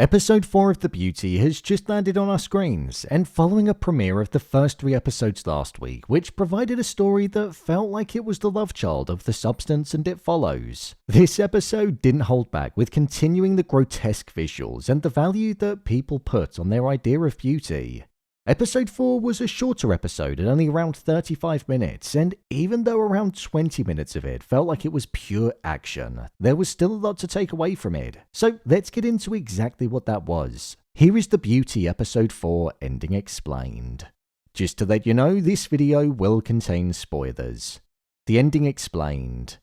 Episode 4 of The Beauty has just landed on our screens, and following a premiere of the first 3 episodes last week, which provided a story that felt like it was the love child of The Substance and It Follows, this episode didn't hold back with continuing the grotesque visuals and the value that people put on their idea of beauty. Episode 4 was a shorter episode at only around 35 minutes, and even though around 20 minutes of it felt like it was pure action, there was still a lot to take away from it. So let's get into exactly what that was. Here is The Beauty Episode 4 Ending Explained. Just to let you know, this video will contain spoilers. The Ending Explained.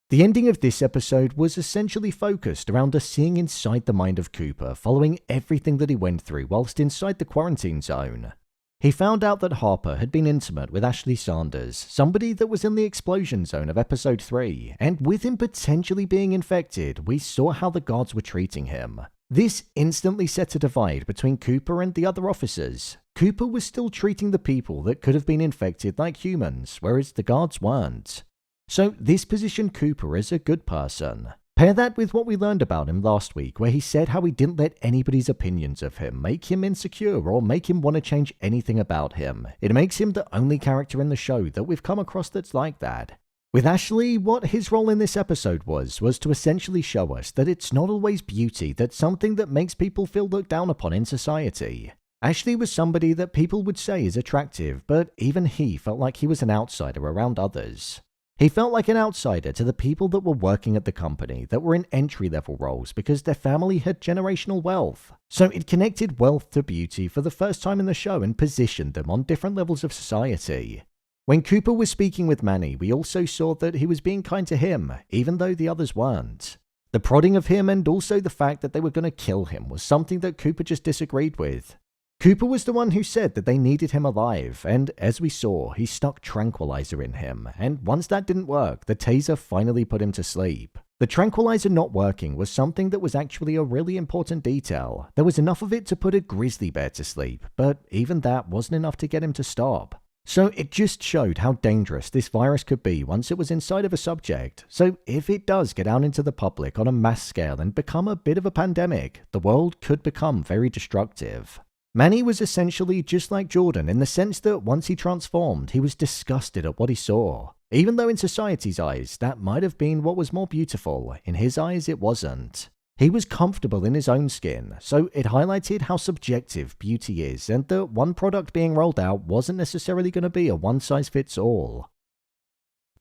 The ending of this episode was essentially focused around us seeing inside the mind of Cooper following everything that he went through whilst inside the quarantine zone. He found out that Harper had been intimate with Ashley Sanders, somebody that was in the explosion zone of episode 3, and with him potentially being infected, we saw how the guards were treating him. This instantly set a divide between Cooper and the other officers. Cooper was still treating the people that could have been infected like humans, whereas the guards weren't. So this positioned Cooper as a good person. Pair that with what we learned about him last week, where he said how he didn't let anybody's opinions of him make him insecure or make him want to change anything about him. It makes him the only character in the show that we've come across that's like that. With Ashley, what his role in this episode was to essentially show us that it's not always beauty that's something that makes people feel looked down upon in society. Ashley was somebody that people would say is attractive, but even he felt like he was an outsider around others. He felt like an outsider to the people that were working at the company that were in entry-level roles because their family had generational wealth. So it connected wealth to beauty for the first time in the show and positioned them on different levels of society. When Cooper was speaking with Manny, we also saw that he was being kind to him, even though the others weren't. The prodding of him and also the fact that they were going to kill him was something that Cooper just disagreed with. Cooper was the one who said that they needed him alive, and as we saw, he stuck tranquilizer in him, and once that didn't work, the taser finally put him to sleep. The tranquilizer not working was something that was actually a really important detail. There was enough of it to put a grizzly bear to sleep, but even that wasn't enough to get him to stop. So it just showed how dangerous this virus could be once it was inside of a subject. So if it does get out into the public on a mass scale and become a bit of a pandemic, the world could become very destructive. Manny was essentially just like Jordan in the sense that once he transformed, he was disgusted at what he saw. Even though in society's eyes, that might have been what was more beautiful, in his eyes it wasn't. He was comfortable in his own skin, so it highlighted how subjective beauty is and that one product being rolled out wasn't necessarily going to be a one-size-fits-all.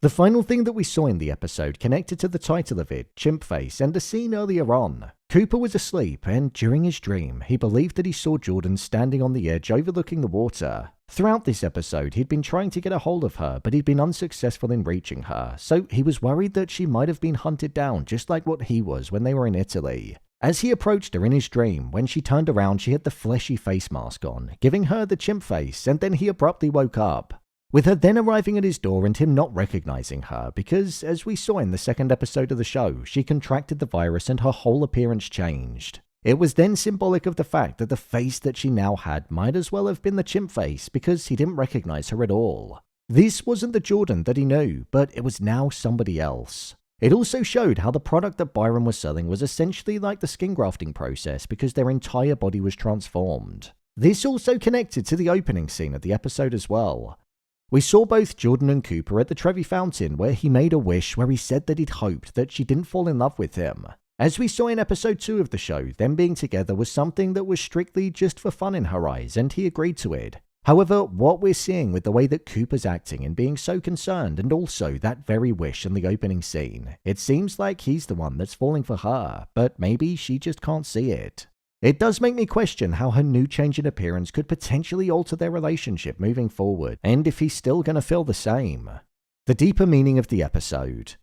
The final thing that we saw in the episode connected to the title of it, Chimp Face, and a scene earlier on. Cooper was asleep, and during his dream, he believed that he saw Jordan standing on the edge overlooking the water. Throughout this episode, he'd been trying to get a hold of her, but he'd been unsuccessful in reaching her, so he was worried that she might have been hunted down just like what he was when they were in Italy. As he approached her in his dream, when she turned around, she had the fleshy face mask on, giving her the chimp face, and then he abruptly woke up. With her then arriving at his door and him not recognizing her because, as we saw in the second episode of the show, she contracted the virus and her whole appearance changed. It was then symbolic of the fact that the face that she now had might as well have been the chimp face because he didn't recognize her at all. This wasn't the Jordan that he knew, but it was now somebody else. It also showed how the product that Byron was selling was essentially like the skin grafting process because their entire body was transformed. This also connected to the opening scene of the episode as well. We saw both Jordan and Cooper at the Trevi Fountain where he made a wish where he said that he'd hoped that she didn't fall in love with him. As we saw in episode 2 of the show, them being together was something that was strictly just for fun in her eyes and he agreed to it. However, what we're seeing with the way that Cooper's acting and being so concerned and also that very wish in the opening scene, it seems like he's the one that's falling for her, but maybe she just can't see it. It does make me question how her new change in appearance could potentially alter their relationship moving forward, and if he's still going to feel the same. The deeper meaning of the episode.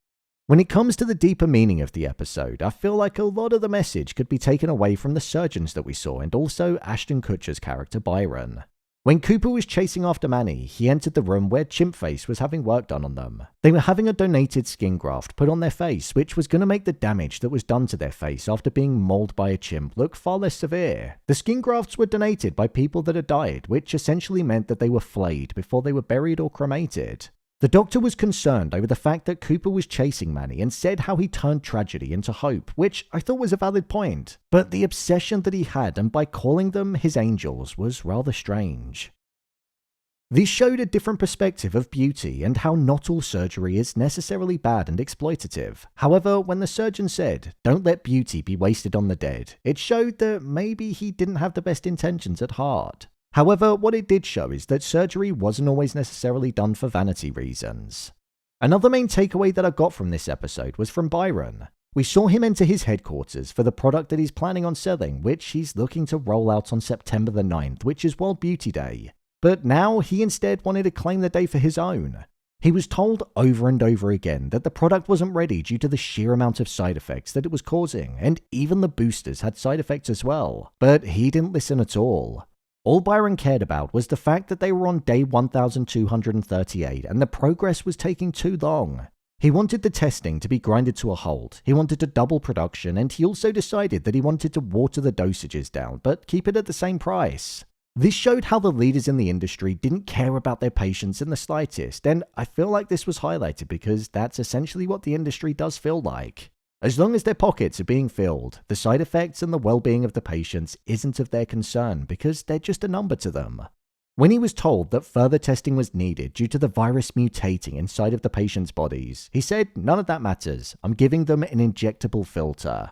When it comes to the deeper meaning of the episode, I feel like a lot of the message could be taken away from the surgeons that we saw and also Ashton Kutcher's character Byron. When Cooper was chasing after Manny, he entered the room where Chimpface was having work done on them. They were having a donated skin graft put on their face, which was going to make the damage that was done to their face after being mauled by a chimp look far less severe. The skin grafts were donated by people that had died, which essentially meant that they were flayed before they were buried or cremated. The doctor was concerned over the fact that Cooper was chasing Manny and said how he turned tragedy into hope, which I thought was a valid point, but the obsession that he had and by calling them his angels was rather strange. This showed a different perspective of beauty and how not all surgery is necessarily bad and exploitative. However, when the surgeon said, "Don't let beauty be wasted on the dead," it showed that maybe he didn't have the best intentions at heart. However, what it did show is that surgery wasn't always necessarily done for vanity reasons. Another main takeaway that I got from this episode was from Byron. We saw him enter his headquarters for the product that he's planning on selling, which he's looking to roll out on September the 9th, which is World Beauty Day. But now he instead wanted to claim the day for his own. He was told over and over again that the product wasn't ready due to the sheer amount of side effects that it was causing, and even the boosters had side effects as well. But he didn't listen at all. All Byron cared about was the fact that they were on day 1238 and the progress was taking too long. He wanted the testing to be grinded to a halt, he wanted to double production, and he also decided that he wanted to water the dosages down, but keep it at the same price. This showed how the leaders in the industry didn't care about their patients in the slightest, and I feel like this was highlighted because that's essentially what the industry does feel like. As long as their pockets are being filled, the side effects and the well-being of the patients isn't of their concern because they're just a number to them. When he was told that further testing was needed due to the virus mutating inside of the patients' bodies, he said, "None of that matters, I'm giving them an injectable filter."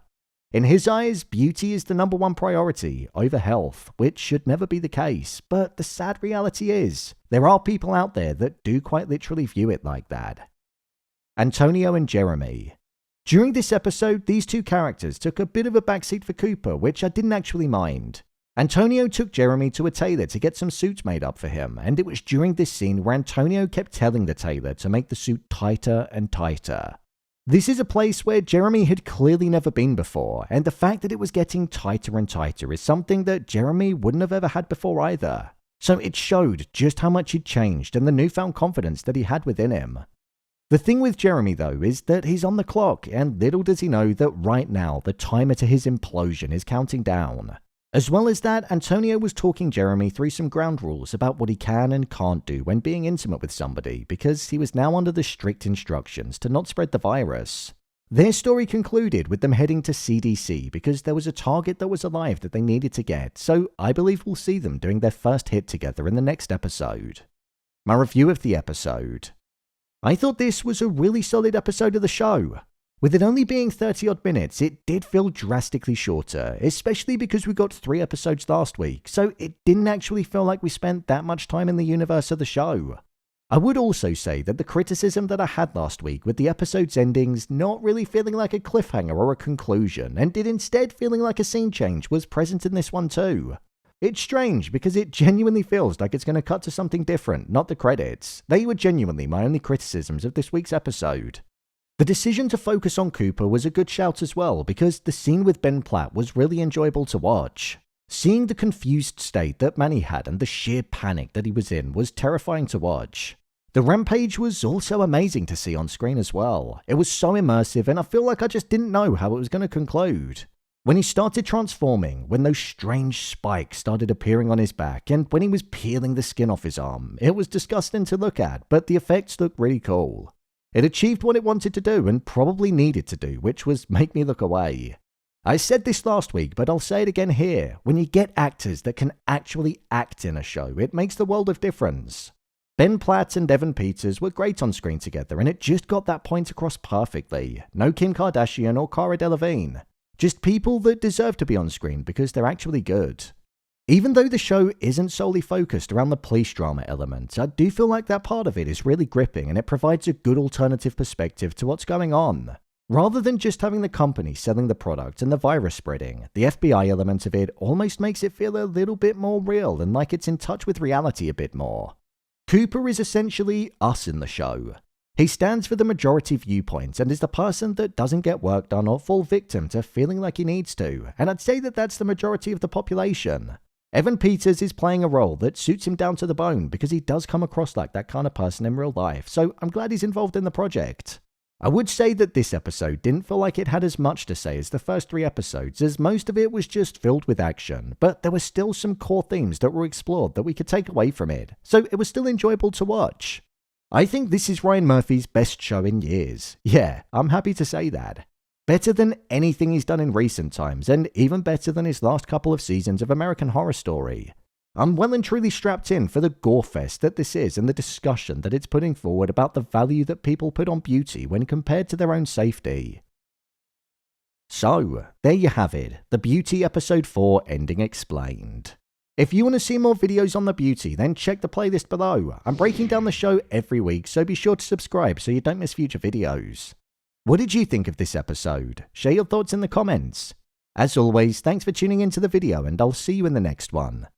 In his eyes, beauty is the number one priority over health, which should never be the case. But the sad reality is, there are people out there that do quite literally view it like that. Antonio and Jeremy. During this episode, these two characters took a bit of a backseat for Cooper, which I didn't actually mind. Antonio took Jeremy to a tailor to get some suits made up for him, and it was during this scene where Antonio kept telling the tailor to make the suit tighter and tighter. This is a place where Jeremy had clearly never been before, and the fact that it was getting tighter and tighter is something that Jeremy wouldn't have ever had before either. So it showed just how much he'd changed and the newfound confidence that he had within him. The thing with Jeremy though is that he's on the clock, and little does he know that right now the timer to his implosion is counting down. As well as that, Antonio was talking Jeremy through some ground rules about what he can and can't do when being intimate with somebody, because he was now under the strict instructions to not spread the virus. Their story concluded with them heading to CDC because there was a target that was alive that they needed to get, so I believe we'll see them doing their first hit together in the next episode. My review of the episode. I thought this was a really solid episode of the show. With it only being 30-odd minutes, it did feel drastically shorter, especially because we got 3 episodes last week, so it didn't actually feel like we spent that much time in the universe of the show. I would also say that the criticism that I had last week with the episode's endings not really feeling like a cliffhanger or a conclusion, and it instead feeling like a scene change was present in this one too. It's strange because it genuinely feels like it's going to cut to something different, not the credits. They were genuinely my only criticisms of this week's episode. The decision to focus on Cooper was a good shout as well, because the scene with Ben Platt was really enjoyable to watch. Seeing the confused state that Manny had and the sheer panic that he was in was terrifying to watch. The rampage was also amazing to see on screen as well. It was so immersive, and I feel like I just didn't know how it was going to conclude. When he started transforming, when those strange spikes started appearing on his back, and when he was peeling the skin off his arm, it was disgusting to look at, but the effects looked really cool. It achieved what it wanted to do and probably needed to do, which was make me look away. I said this last week, but I'll say it again here. When you get actors that can actually act in a show, it makes the world of difference. Ben Platt and Evan Peters were great on screen together, and it just got that point across perfectly. No Kim Kardashian or Cara Delevingne. Just people that deserve to be on screen because they're actually good. Even though the show isn't solely focused around the police drama element, I do feel like that part of it is really gripping, and it provides a good alternative perspective to what's going on. Rather than just having the company selling the product and the virus spreading, the FBI element of it almost makes it feel a little bit more real and like it's in touch with reality a bit more. Cooper is essentially us in the show. He stands for the majority viewpoint and is the person that doesn't get work done or fall victim to feeling like he needs to, and I'd say that that's the majority of the population. Evan Peters is playing a role that suits him down to the bone because he does come across like that kind of person in real life, so I'm glad he's involved in the project. I would say that this episode didn't feel like it had as much to say as the first 3 episodes, as most of it was just filled with action, but there were still some core themes that were explored that we could take away from it, so it was still enjoyable to watch. I think this is Ryan Murphy's best show in years. Yeah, I'm happy to say that. Better than anything he's done in recent times, and even better than his last couple of seasons of American Horror Story. I'm well and truly strapped in for the gore fest that this is and the discussion that it's putting forward about the value that people put on beauty when compared to their own safety. So, there you have it, The Beauty Episode 4 Ending Explained. If you want to see more videos on The Beauty, then check the playlist below. I'm breaking down the show every week, so be sure to subscribe so you don't miss future videos. What did you think of this episode? Share your thoughts in the comments. As always, thanks for tuning into the video, and I'll see you in the next one.